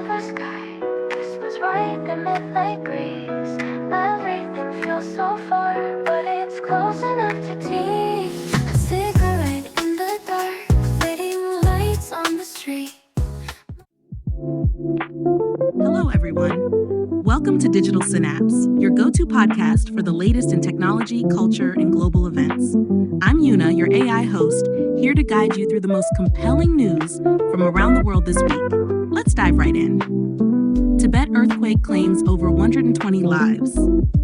silver sky. Christmas right in midnight breeze. Everything feels so far, but it's close enough to tease. A cigarette in the dark, fading lights on the street. Hello, everyone. Welcome to Digital Synapse, your go-to podcast for the latest in technology, culture, and global events. I'm Yuna, your AI host, here to guide you through the most compelling news from around the world this week. Let's dive right in. Tibet earthquake claims over 120 lives.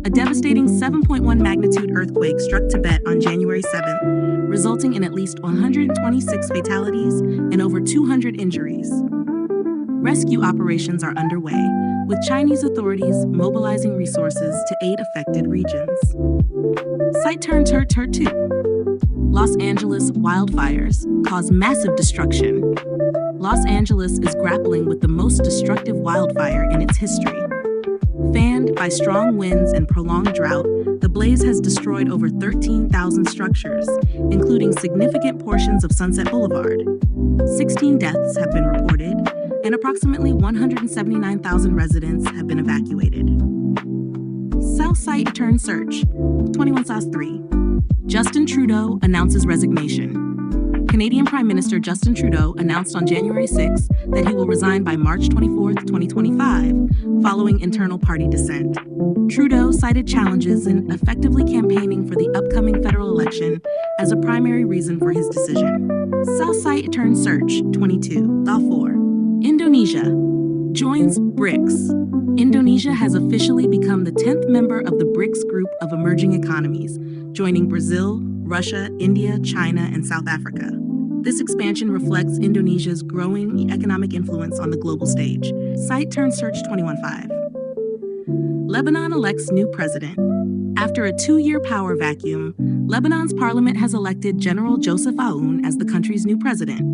A devastating 7.1 magnitude earthquake struck Tibet on January 7th, resulting in at least 126 fatalities and over 200 injuries. Rescue operations are underway, with Chinese authorities mobilizing resources to aid affected regions. Site turn 2. Los Angeles wildfires cause massive destruction. Los Angeles is grappling with the most destructive wildfire in its history. Fanned by strong winds and prolonged drought, the blaze has destroyed over 13,000 structures, including significant portions of Sunset Boulevard. 16 deaths have been reported, and approximately 179,000 residents have been evacuated. South Site turn search, 21 Sauce 3. Justin Trudeau announces resignation. Canadian Prime Minister Justin Trudeau announced on January 6 that he will resign by March 24, 2025, following internal party dissent. Trudeau cited challenges in effectively campaigning for the upcoming federal election as a primary reason for his decision. South Site turn search, 22 4. Indonesia joins BRICS. Indonesia has officially become the 10th member of the BRICS group of emerging economies, joining Brazil, Russia, India, China, and South Africa. This expansion reflects Indonesia's growing economic influence on the global stage. Site turn search 21.5. Lebanon elects new president. After a 2-year power vacuum, Lebanon's parliament has elected General Joseph Aoun as the country's new president.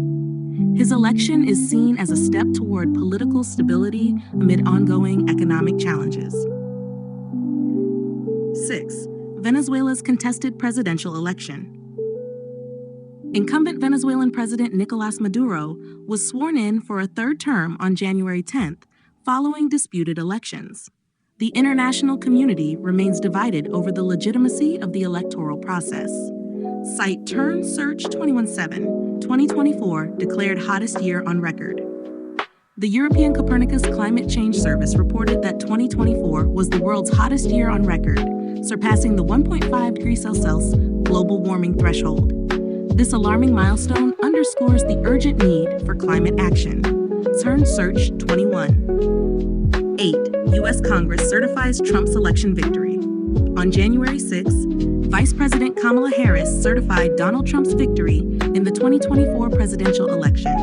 His election is seen as a step toward political stability amid ongoing economic challenges. 6. Venezuela's contested presidential election. Incumbent Venezuelan President Nicolás Maduro was sworn in for a third term on January 10th, following disputed elections. The international community remains divided over the legitimacy of the electoral process. Site turn search 21/7. 2024 declared hottest year on record. The European Copernicus Climate Change Service reported that 2024 was the world's hottest year on record, surpassing the 1.5 degrees Celsius global warming threshold. This alarming milestone underscores the urgent need for climate action. Turn search 21. 8. U.S. Congress certifies Trump's election victory. On January 6, Vice President Kamala Harris certified Donald Trump's victory in the 2024 presidential election.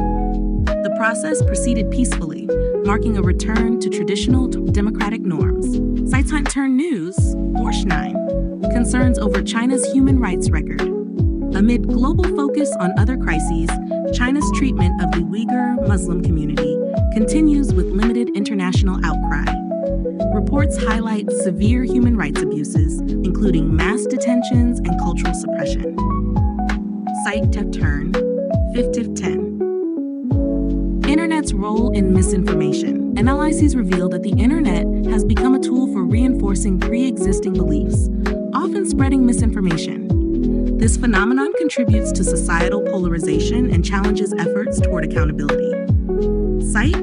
The process proceeded peacefully, marking a return to traditional democratic norms. Site turn news, 9, concerns over China's human rights record. Amid global focus on other crises, China's treatment of the Uyghur Muslim community continues with limited international outcry. Reports highlight severe human rights abuses, including mass detentions and cultural suppression. Site turn 5-10. Internet's role in misinformation. Analyses reveal that the internet has become a tool for reinforcing pre-existing beliefs, often spreading misinformation. This phenomenon contributes to societal polarization and challenges efforts toward accountability. Site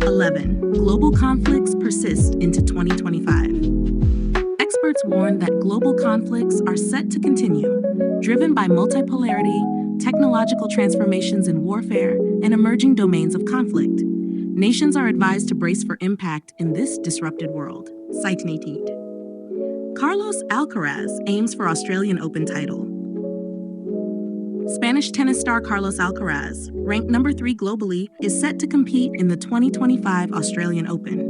11. Global conflicts persist into 2025. Experts warn that global conflicts are set to continue, driven by multipolarity, technological transformations in warfare, and emerging domains of conflict. Nations are advised to brace for impact in this disrupted world. Site 18. Carlos Alcaraz aims for Australian Open title. Spanish tennis star Carlos Alcaraz, ranked number 3 globally, is set to compete in the 2025 Australian Open.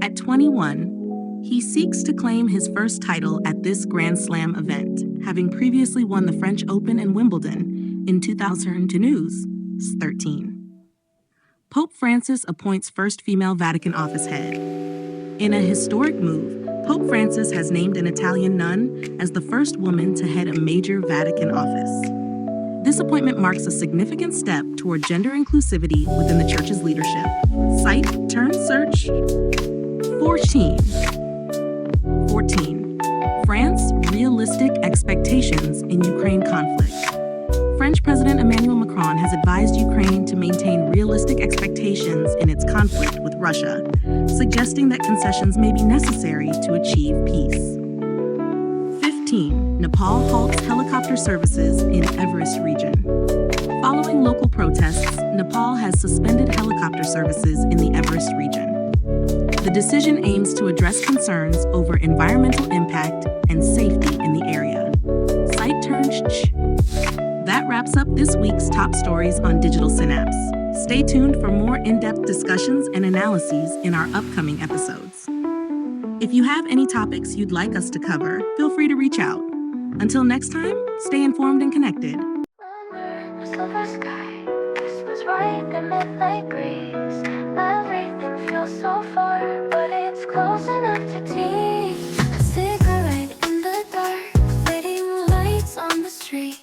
At 21, he seeks to claim his first title at this Grand Slam event, having previously won the French Open and Wimbledon in 2013. Pope Francis appoints first female Vatican office head. In a historic move, Pope Francis has named an Italian nun as the first woman to head a major Vatican office. this appointment marks a significant step toward gender inclusivity within the church's leadership. Cite turn search 14. France, realistic expectations in Ukraine conflict. French President Emmanuel Macron has advised Ukraine to maintain realistic expectations in its conflict with Russia, suggesting that concessions may be necessary to achieve peace. 15. Nepal halts helicopter services in Everest region. Following local protests, Nepal has suspended helicopter services in the Everest region. The decision aims to address concerns over environmental impact and safety in the area. Site turn That wraps up this week's top stories on Digital Synapse. Stay tuned for more in-depth discussions and analyses in our upcoming episodes. If you have any topics you'd like us to cover, feel free to reach out. Until next time, stay informed and connected. Under a silver sky, this was right at midnight breeze. Everything feels so far, but it's close enough to tease. A cigarette in the dark, fading lights on the street.